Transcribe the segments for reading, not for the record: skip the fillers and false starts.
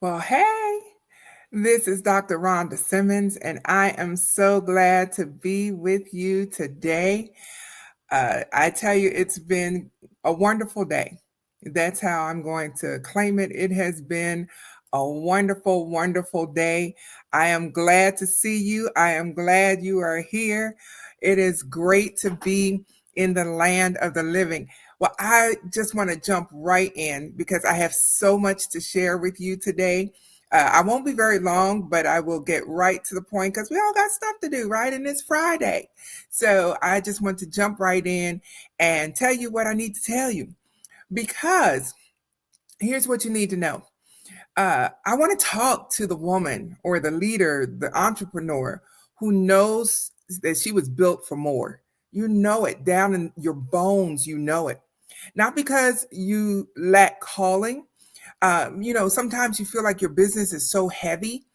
Well, hey, this is Dr. Rhonda Simmons, and I am so glad to be with you today. I tell you, it's been a wonderful day. That's how I'm going to claim it. It has been a wonderful, wonderful day. I am glad to see you. I am glad you are here. It is great to be in the land of the living. Well, I just want to jump right in because I have so much to share with you today. I won't be very long, but I will get right to the point because we all got stuff to do, right? And it's Friday. So I just want to jump right in and tell you what I need to tell you because here's what you need to know. I want to talk to the woman or the leader, the entrepreneur who knows that she was built for more. You know it down in your bones, you know it. Not because you lack calling. Sometimes you feel like your business is so heavy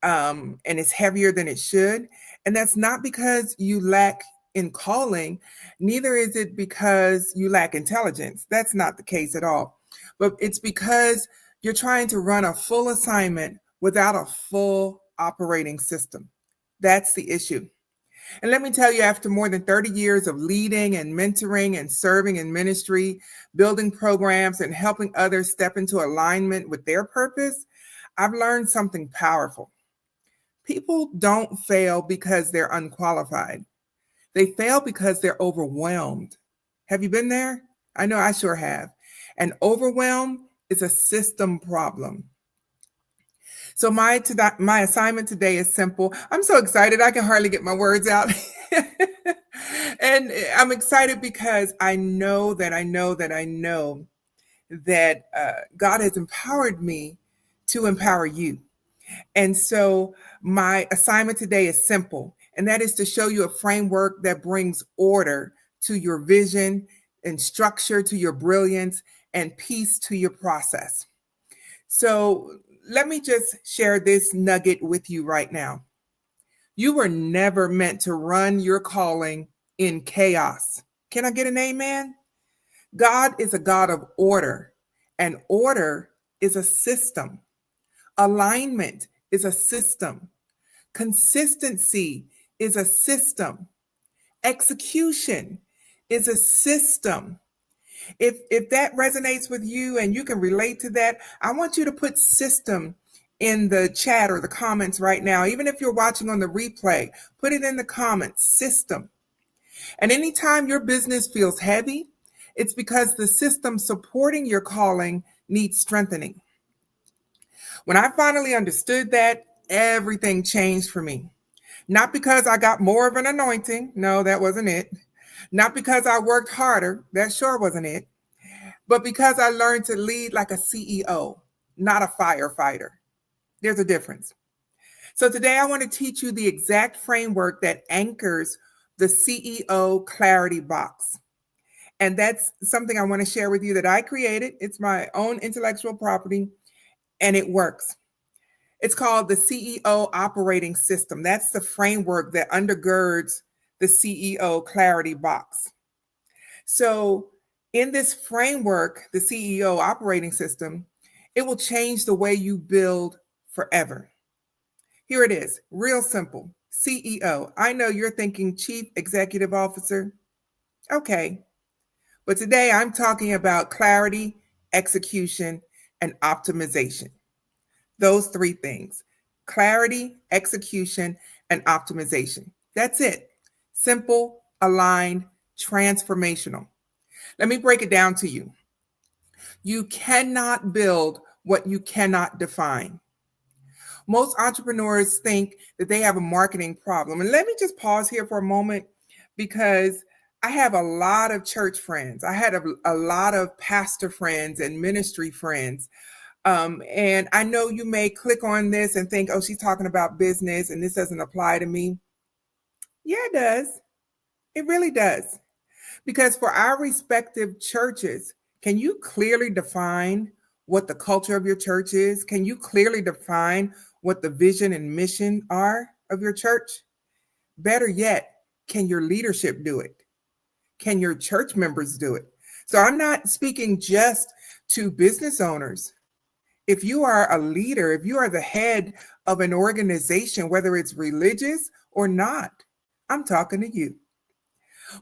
and it's heavier than it should. And that's not because you lack in calling, neither is it because you lack intelligence. That's not the case at all. But it's because you're trying to run a full assignment without a full operating system. That's the issue. And let me tell you, after more than 30 years of leading and mentoring and serving in ministry, building programs, and helping others step into alignment with their purpose, I've learned something powerful. People don't fail because they're unqualified. They fail because they're overwhelmed. Have you been there? I know I sure have. And overwhelm is a system problem. So my assignment today is simple. I'm so excited I can hardly get my words out. And I'm excited because I know that God has empowered me to empower you. And so my assignment today is simple, and that is to show you a framework that brings order to your vision and structure to your brilliance and peace to your process. So let me just share this nugget with you right now. You were never meant to run your calling in chaos. Can I get an amen? God is a God of order, and order is a system. Alignment is a system. Consistency is a system. Execution is a system. If that resonates with you and you can relate to that, I want you to put system in the chat or the comments right now. Even if you're watching on the replay, put it in the comments, system. And anytime your business feels heavy, it's because the system supporting your calling needs strengthening. When I finally understood that, everything changed for me. Not because I got more of an anointing. No, that wasn't it. Not because I worked harder. That sure wasn't it. But because I learned to lead like a CEO, not a firefighter. There's a difference. So today I want to teach you the exact framework that anchors the CEO clarity box. And that's something I want to share with you that I created. It's my own intellectual property and it works. It's called the CEO operating system. That's the framework that undergirds the CEO clarity box. So, in this framework, the CEO operating system, it will change the way you build forever. Here it is, real simple. CEO. I know you're thinking Chief Executive Officer. Okay. But today I'm talking about clarity, execution, and optimization. Those three things: clarity, execution, and optimization. That's it. Simple, aligned, transformational. Let me break it down to you. You cannot build what you cannot define. Most entrepreneurs think that they have a marketing problem. And let me just pause here for a moment because I have a lot of church friends. I had a lot of pastor friends and ministry friends. And I know you may click on this and think, oh, she's talking about business and this doesn't apply to me. Yeah, it does. It really does. Because for our respective churches, can you clearly define what the culture of your church is? Can you clearly define what the vision and mission are of your church? Better yet, can your leadership do it? Can your church members do it? So I'm not speaking just to business owners. If you are a leader, if you are the head of an organization, whether it's religious or not, I'm talking to you.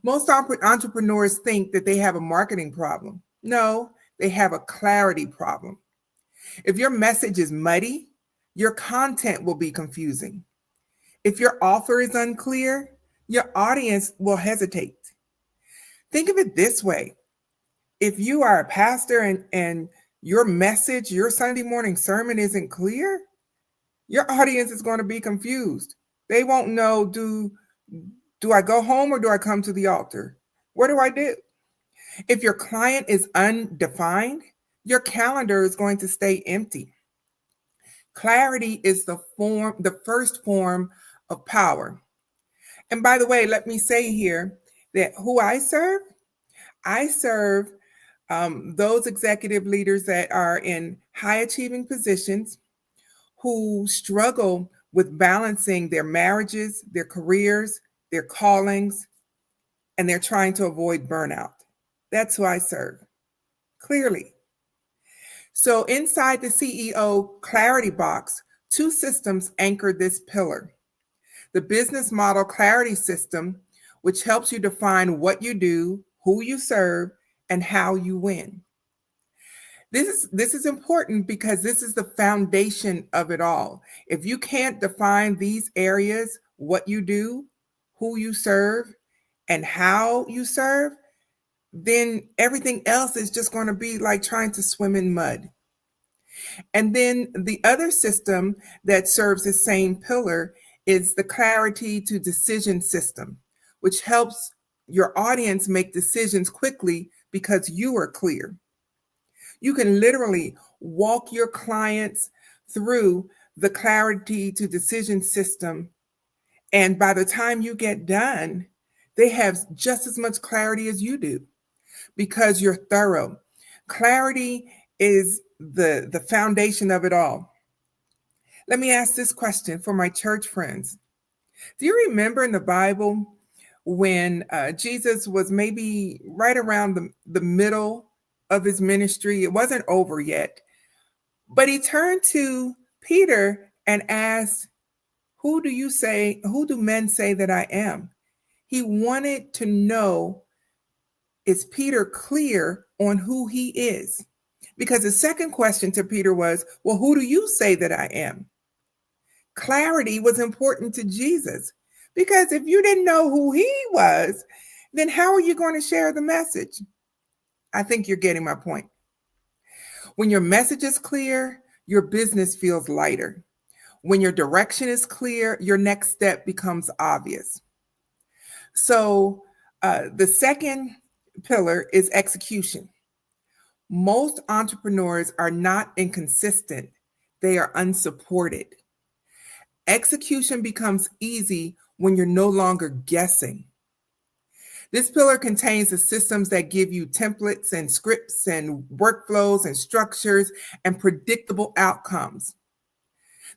Most entrepreneurs think that they have a marketing problem. No, they have a clarity problem. If your message is muddy, your content will be confusing. If your offer is unclear, your audience will hesitate. Think of it this way: if you are a pastor and your message, your Sunday morning sermon isn't clear, your audience is going to be confused. They won't know, do I go home or do I come to the altar? What do I do? If your client is undefined, your calendar is going to stay empty. Clarity is the first form of power. And by the way, let me say here that who I serve those executive leaders that are in high achieving positions who struggle with balancing their marriages, their careers, their callings, and they're trying to avoid burnout. That's who I serve, clearly. So inside the CEO Clarity Box, two systems anchor this pillar. The business model clarity system, which helps you define what you do, who you serve, and how you win. This is important because this is the foundation of it all. If you can't define these areas, what you do, who you serve, and how you serve, then everything else is just going to be like trying to swim in mud. And then the other system that serves the same pillar is the clarity to decision system, which helps your audience make decisions quickly because you are clear. You can literally walk your clients through the clarity to decision system. And by the time you get done, they have just as much clarity as you do because you're thorough. Clarity is the foundation of it all. Let me ask this question for my church friends. Do you remember in the Bible when Jesus was maybe right around the middle of his ministry? It wasn't over yet, but he turned to Peter and asked, who do men say that I am? He wanted to know, is Peter clear on who he is? Because the second question to Peter was, well, who do you say that I am? Clarity was important to Jesus because if you didn't know who he was, then how are you going to share the message? I think you're getting my point. When your message is clear, your business feels lighter. When your direction is clear, your next step becomes obvious. So the second pillar is execution. Most entrepreneurs are not inconsistent, they are unsupported. Execution becomes easy when you're no longer guessing. This pillar contains the systems that give you templates and scripts and workflows and structures and predictable outcomes.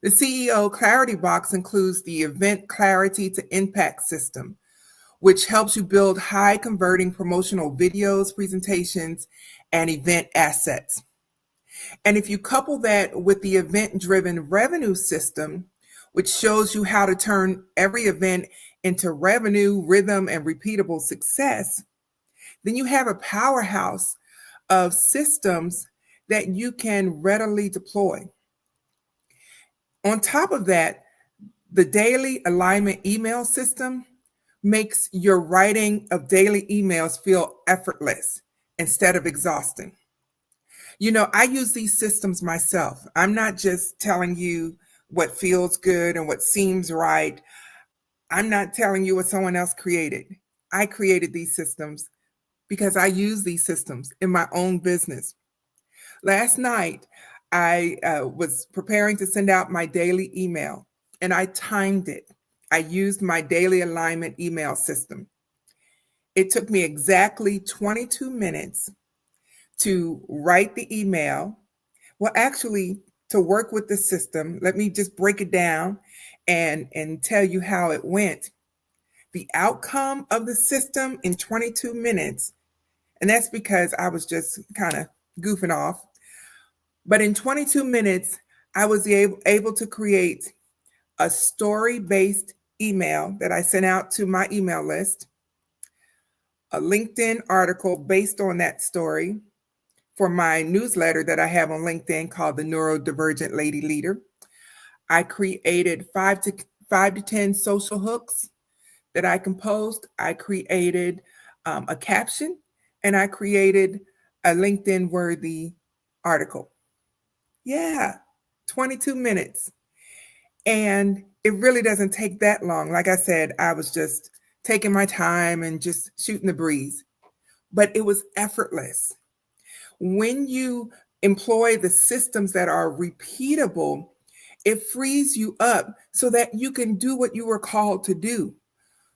The CEO Clarity Box includes the Event Clarity to Impact system, which helps you build high converting promotional videos, presentations, and event assets. And if you couple that with the event driven revenue system, which shows you how to turn every event into revenue, rhythm, and repeatable success, then you have a powerhouse of systems that you can readily deploy. On top of that, the daily alignment email system makes your writing of daily emails feel effortless instead of exhausting. You know, I use these systems myself. I'm not just telling you what feels good and what seems right. I'm not telling you what someone else created. I created these systems because I use these systems in my own business. Last night, I was preparing to send out my daily email and I timed it. I used my daily alignment email system. It took me exactly 22 minutes to write the email. Well, actually, to work with the system, let me just break it down and tell you how it went. The outcome of the system in 22 minutes, and that's because I was just kind of goofing off, But in 22 minutes, I was able to create a story based email that I sent out to my email list, a LinkedIn article based on that story for my newsletter that I have on LinkedIn called the Neurodivergent Lady Leader. I created five to 10 social hooks that I composed. I created a caption and I created a LinkedIn worthy article. Yeah, 22 minutes. And it really doesn't take that long. Like I said, I was just taking my time and just shooting the breeze, but it was effortless. When you employ the systems that are repeatable, it frees you up so that you can do what you were called to do.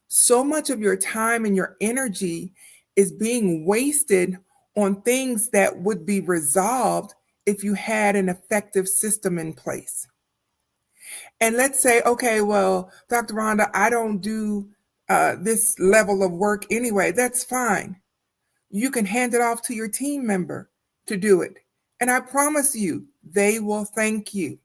So much of your time and your energy is being wasted on things that would be resolved if you had an effective system in place. And let's say, okay, well, Dr. Rhonda, I don't do this level of work anyway. That's fine. You can hand it off to your team member to do it. And I promise you, they will thank you.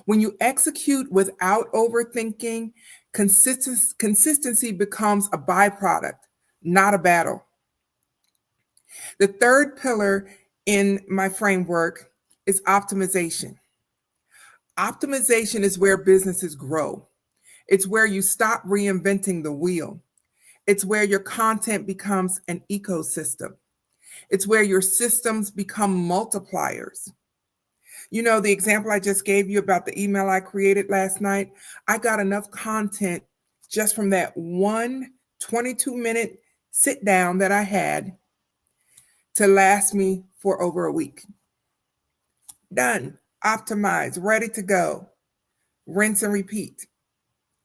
When you execute without overthinking, consistency becomes a byproduct, not a battle. The third pillar in my framework is optimization. Optimization is where businesses grow. It's where you stop reinventing the wheel. It's where your content becomes an ecosystem. It's where your systems become multipliers. You know, the example I just gave you about the email I created last night, I got enough content just from that one 22-minute sit down that I had to last me for over a week. Done, optimized, ready to go, rinse and repeat.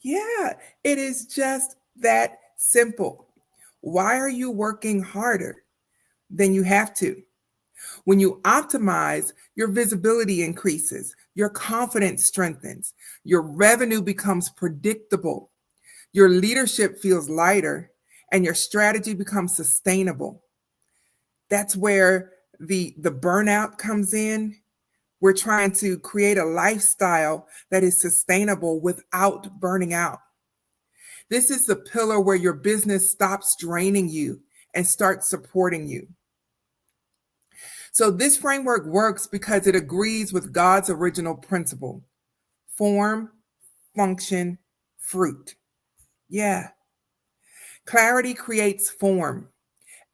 Yeah, it is just that simple. Why are you working harder than you have to? When you optimize, your visibility increases, your confidence strengthens, your revenue becomes predictable, your leadership feels lighter, and your strategy becomes sustainable. That's where the burnout comes in. We're trying to create a lifestyle that is sustainable without burning out. This is the pillar where your business stops draining you and starts supporting you. So this framework works because it agrees with God's original principle: form, function, fruit. Yeah. Clarity creates form,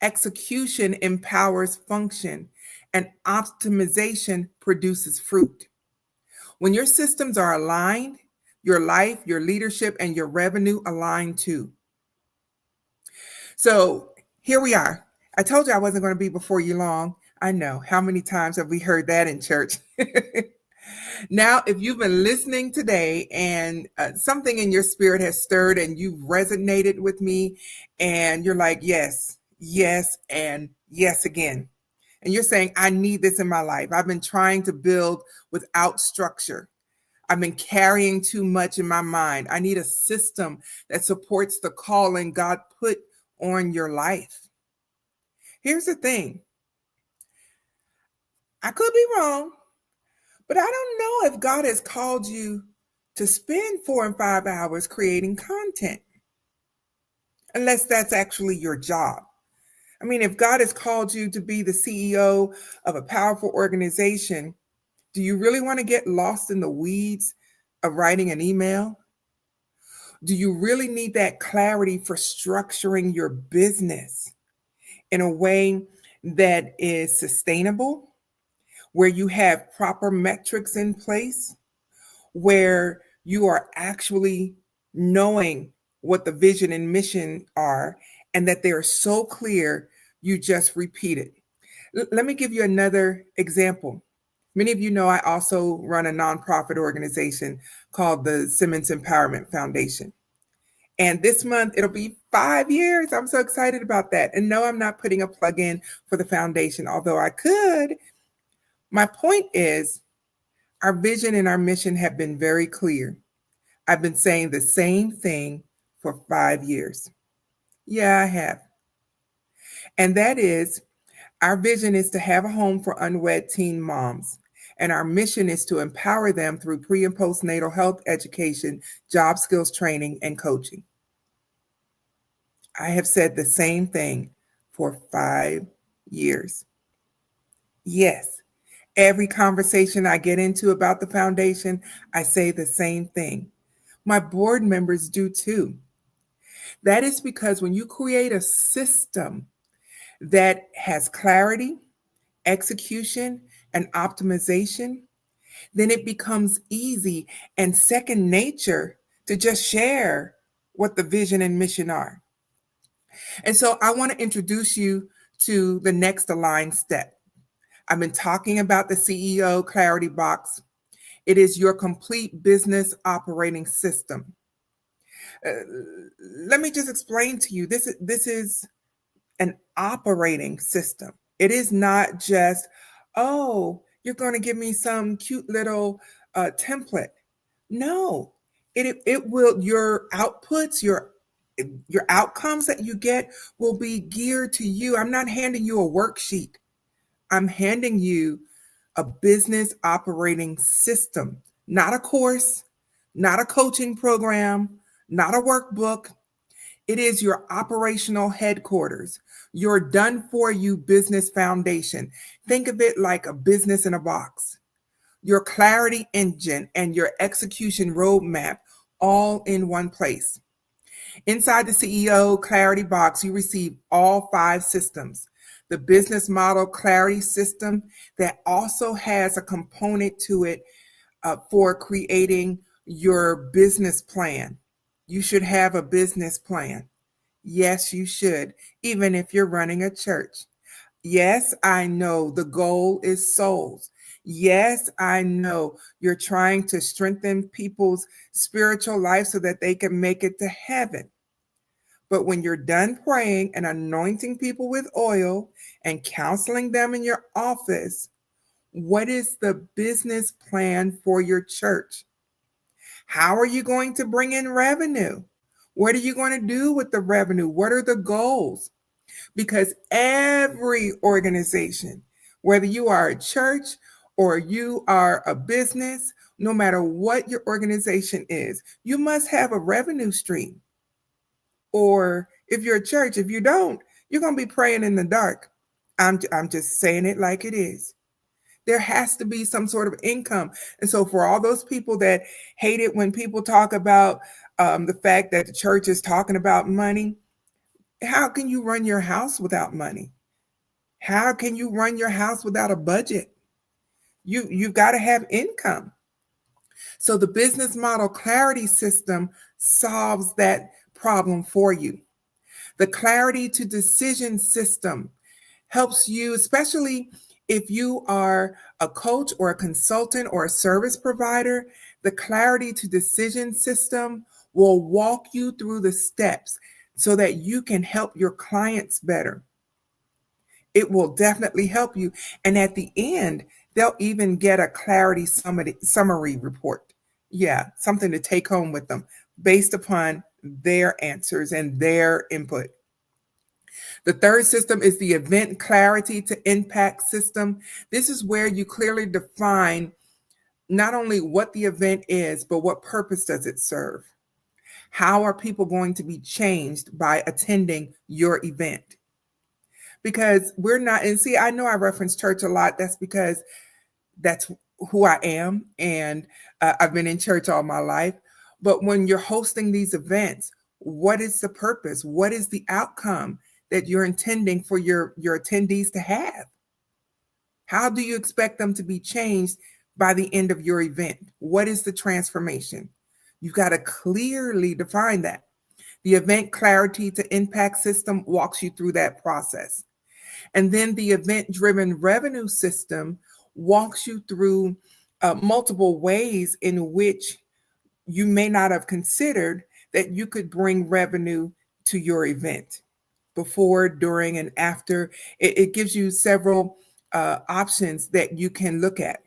execution empowers function, and optimization produces fruit. When your systems are aligned, your life, your leadership, and your revenue align too. So here we are. I told you I wasn't going to be before you long. I know. How many times have we heard that in church? Now, if you've been listening today and something in your spirit has stirred and you've resonated with me and you're like, yes, yes, and yes again. And you're saying, I need this in my life. I've been trying to build without structure. I've been carrying too much in my mind. I need a system that supports the calling God put on your life. Here's the thing. I could be wrong, but I don't know if God has called you to spend 4 and 5 hours creating content, unless that's actually your job. I mean, if God has called you to be the CEO of a powerful organization, do you really want to get lost in the weeds of writing an email? Do you really need that clarity for structuring your business in a way that is sustainable, where you have proper metrics in place, where you are actually knowing what the vision and mission are, and that they are so clear, you just repeat it? Let me give you another example. Many of you know I also run a nonprofit organization called the Simmons Empowerment Foundation. And this month, it'll be 5 years. I'm so excited about that. And no, I'm not putting a plug in for the foundation, although I could. My point is, our vision and our mission have been very clear. I've been saying the same thing for 5 years. Yeah, I have. And that is, our vision is to have a home for unwed teen moms And our mission is to empower them through pre and postnatal health education, job skills training, and coaching. I have said the same thing for 5 years. Yes, every conversation I get into about the foundation, I say the same thing. My board members do too. That is because when you create a system that has clarity, execution, and optimization, then it becomes easy and second nature to just share what the vision and mission are. And so I want to introduce you to the next aligned step. I've been talking about the CEO Clarity Box. It is your complete business operating system. Uh, Let me just explain to you this is an operating system. It is not just, oh, you're going to give me some cute little template. No, it will, your outputs, your outcomes that you get will be geared to you. I'm not handing you a worksheet. I'm handing you a business operating system, not a course, not a coaching program, not a workbook. It is your operational headquarters, your done for you business foundation. Think of it like a business in a box, your clarity engine and your execution roadmap all in one place. Inside the CEO Clarity Box, you receive all 5 systems. The business model clarity system that also has a component to it for creating your business plan. You should have a business plan. Yes, you should, even if you're running a church. Yes, I know the goal is souls. Yes, I know you're trying to strengthen people's spiritual life so that they can make it to heaven. But when you're done praying and anointing people with oil and counseling them in your office, what is the business plan for your church? How are you going to bring in revenue? What are you going to do with the revenue? What are the goals? Because every organization, whether you are a church or you are a business, no matter what your organization is, you must have a revenue stream. Or if you're a church, if you don't, you're going to be praying in the dark. I'm just saying it like it is. There has to be some sort of income. And so, for all those people that hate it when people talk about the fact that the church is talking about money, how can you run your house without money? How can you run your house without a budget? You've got to have income. So the business model clarity system solves that problem for you. The clarity to decision system helps you, especially if you are a coach or a consultant or a service provider. The clarity to decision system will walk you through the steps so that you can help your clients better. It will definitely help you. And at the end, they'll even get a clarity summary report. Yeah, something to take home with them based upon their answers and their input. The third system is the event clarity to impact system. This is where you clearly define not only what the event is, but what purpose does it serve? How are people going to be changed by attending your event? Because we're not, and see, I know I reference church a lot. That's because that's who I am. And I've been in church all my life. But when you're hosting these events, what is the purpose? What is the outcome that you're intending for your attendees to have? How do you expect them to be changed by the end of your event? What is the transformation? You've got to clearly define that. The event clarity to impact system walks you through that process. And then the event driven revenue system walks you through multiple ways in which you may not have considered that you could bring revenue to your event before, during, and after. It gives you several options that you can look at.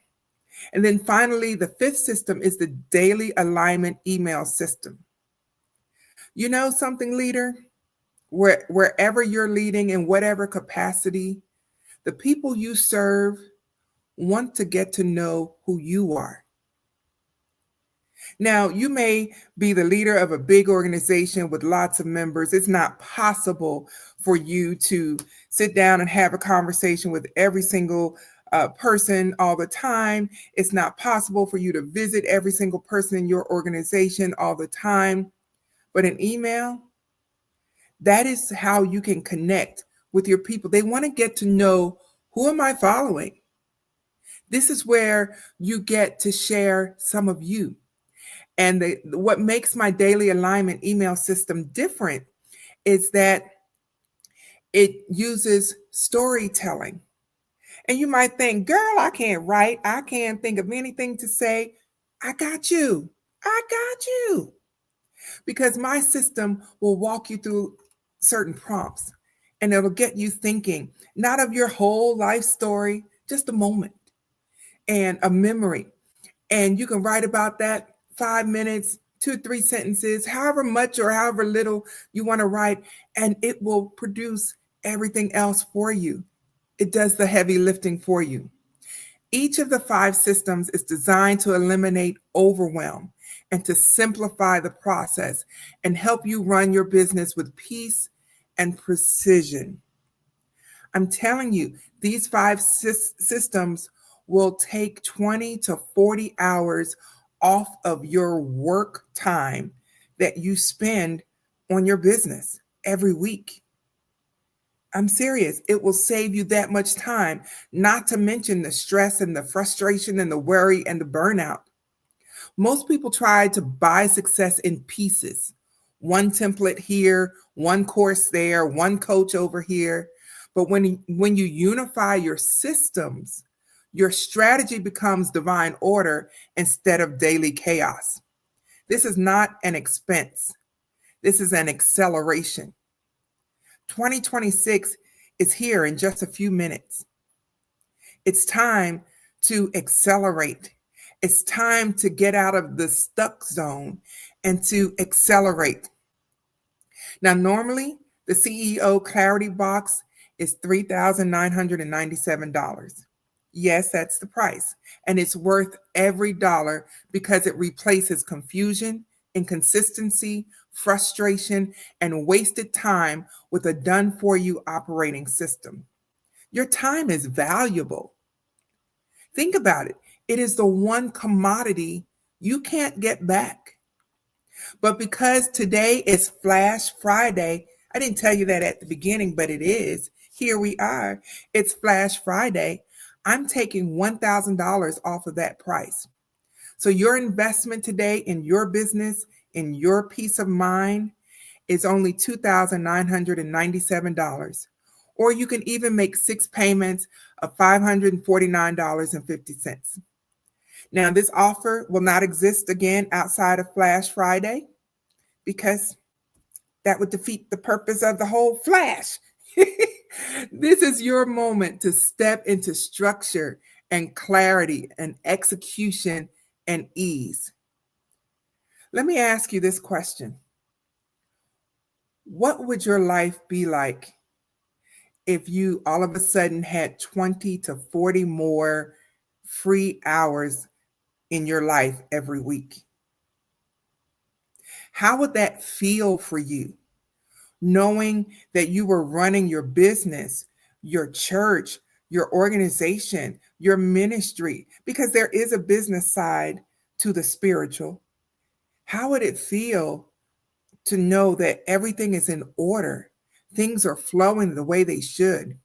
And then finally, the fifth system is the daily alignment email system. You know something, leader? Wherever you're leading in whatever capacity, the people you serve want to get to know who you are. Now, you may be the leader of a big organization with lots of members. It's not possible for you to sit down and have a conversation with every single person all the time. It's not possible for you to visit every single person in your organization all the time. But an email, that is how you can connect with your people. They want to get to know, who am I following? This is where you get to share some of you. And what makes my daily alignment email system different is that it uses storytelling. And you might think, girl, I can't write. I can't think of anything to say. I got you. I got you. Because my system will walk you through certain prompts and it'll get you thinking, not of your whole life story, just a moment and a memory. And you can write about that 5 minutes, 2 or 3 sentences, however much or however little you want to write, and it will produce everything else for you. It does the heavy lifting for you. Each of the 5 systems is designed to eliminate overwhelm and to simplify the process and help you run your business with peace and precision. I'm telling you, these 5 systems will take 20 to 40 hours off of your work time that you spend on your business every week. I'm serious. It will save you that much time, not to mention the stress and the frustration and the worry and the burnout. Most people try to buy success in pieces. One template here, one course there, one coach over here. But when you unify your systems, your strategy becomes divine order instead of daily chaos. This is not an expense. This is an acceleration. 2026 is here in just a few minutes. It's time to accelerate. It's time to get out of the stuck zone and to accelerate. Now, normally the CEO Clarity Box is $3,997. Yes, that's the price. And it's worth every dollar because it replaces confusion, inconsistency, frustration, and wasted time with a done for you operating system. Your time is valuable. Think about it. It is the one commodity you can't get back. But because today is Flash Friday, I didn't tell you that at the beginning, but it is. Here we are. It's Flash Friday. I'm taking $1,000 off of that price. So your investment today in your business, in your peace of mind, is only $2,997. Or you can even make 6 payments of $549.50. Now, this offer will not exist again outside of Flash Friday because that would defeat the purpose of the whole Flash. This is your moment to step into structure and clarity and execution and ease. Let me ask you this question. What would your life be like if you all of a sudden had 20 to 40 more free hours in your life every week? How would that feel for you? Knowing that you were running your business, your church, your organization, your ministry, because there is a business side to the spiritual. How would it feel to know that everything is in order? Things are flowing the way they should.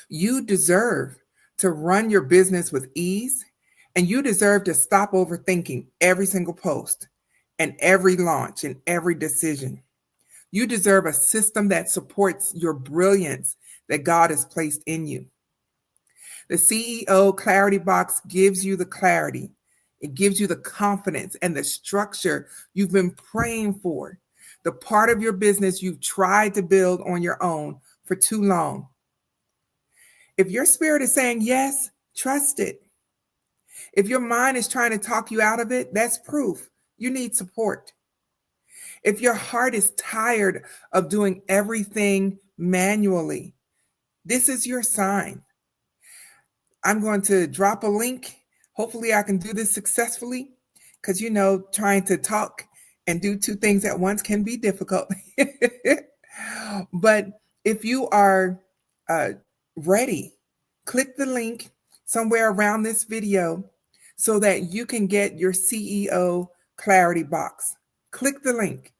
You deserve to run your business with ease, and you deserve to stop overthinking every single post and every launch and every decision. You deserve a system that supports your brilliance that God has placed in you. The CEO Clarity Box gives you the clarity. It gives you the confidence and the structure you've been praying for, the part of your business you've tried to build on your own for too long. If your spirit is saying yes, trust it. If your mind is trying to talk you out of it, that's proof you need support. If your heart is tired of doing everything manually, this is your sign. I'm going to drop a link. Hopefully, I can do this successfully because, trying to talk and do two things at once can be difficult. But if you are uh, ready, click the link somewhere around this video so that you can get your CEO Clarity Box. Click the link,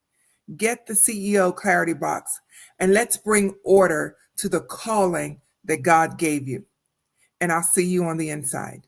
get the CEO Clarity Box, and let's bring order to the calling that God gave you. And I'll see you on the inside.